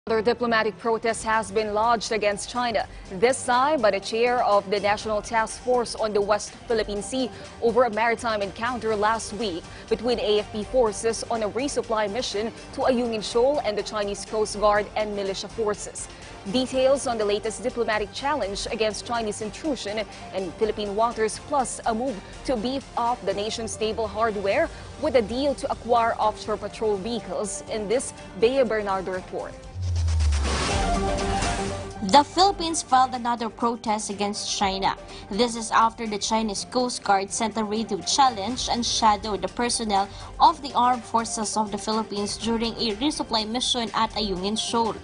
Another diplomatic protest has been lodged against China, this time by the chair of the National Task Force on the West Philippine Sea over a maritime encounter last week between AFP forces on a resupply mission to Ayungin Shoal and the Chinese Coast Guard and militia forces. Details on the latest diplomatic challenge against Chinese intrusion in Philippine waters, plus a move to beef up the nation's naval hardware with a deal to acquire offshore patrol vehicles in this Bea Bernardo report. The Philippines filed another protest against China. This is after the Chinese Coast Guard sent a radio challenge and shadowed the personnel of the armed forces of the Philippines during a resupply mission at Ayungin Shoal.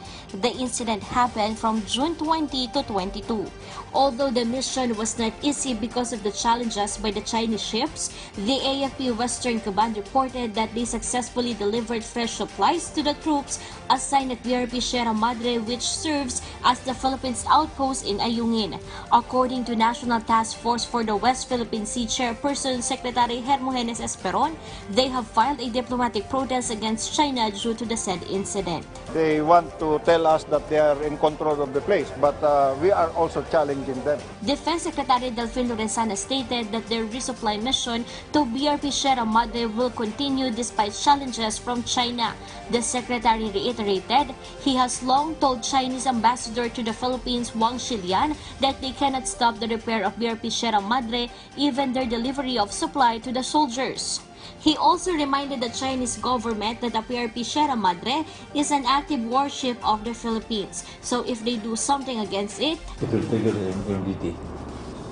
The incident happened from June 20 to 22. Although the mission was not easy because of the challenges by the Chinese ships, the AFP Western Command reported that they successfully delivered fresh supplies to the troops assigned at BRP Sierra Madre, which serves as the Philippines outpost in Ayungin. According to National Task Force for the West Philippine Sea Chairperson Secretary Hermogenes Esperon, they have filed a diplomatic protest against China due to the said incident. They want to tell us that they are in control of the place, but we are also challenging them. Defense Secretary Delfin Lorenzana stated that their resupply mission to BRP Sierra Madre will continue despite challenges from China. The Secretary reiterated he has long told Chinese ambassador to the Philippines, Wang Shilian, that they cannot stop the repair of BRP Sierra Madre, even their delivery of supply to the soldiers. He also reminded the Chinese government that the PRP Sierra Madre is an active warship of the Philippines. So if they do something against it, it will trigger the MDT.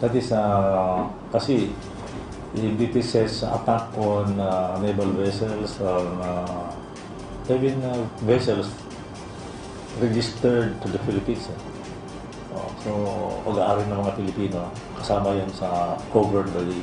That is kasi the MDT says attack on naval vessels or even vessels registered to the Philippines. So, pag-aari ng mga Pilipino, kasama yan sa covered by the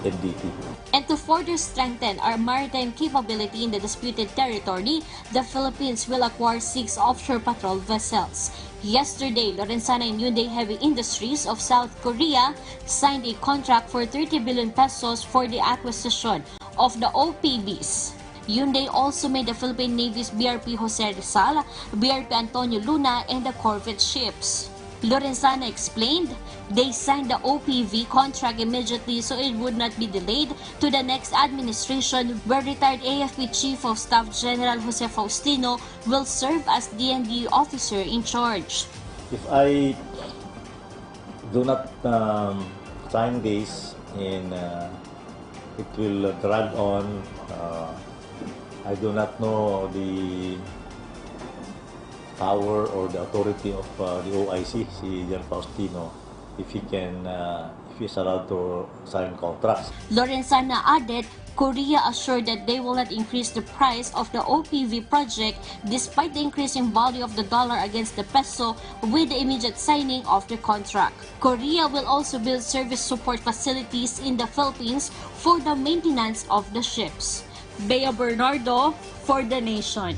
MDT. And to further strengthen our maritime capability in the disputed territory, the Philippines will acquire 6 offshore patrol vessels. Yesterday, Lorenzana and Hyundai Heavy Industries of South Korea signed a contract for 30 billion pesos for the acquisition of the OPVs. Hyundai also made the Philippine Navy's BRP Jose Rizal, BRP Antonio Luna, and the corvette ships. Lorenzana explained they signed the OPV contract immediately so it would not be delayed to the next administration, where retired AFP Chief of Staff General Jose Faustino will serve as DND officer in charge. If I do not sign this and it will drag on, I do not know the power or the authority of the OIC, si General Faustino, if he is allowed to sign contracts. Lorenzana added Korea assured that they will not increase the price of the OPV project despite the increasing value of the dollar against the peso with the immediate signing of the contract. Korea will also build service support facilities in the Philippines for the maintenance of the ships. Bea Bernardo for The Nation.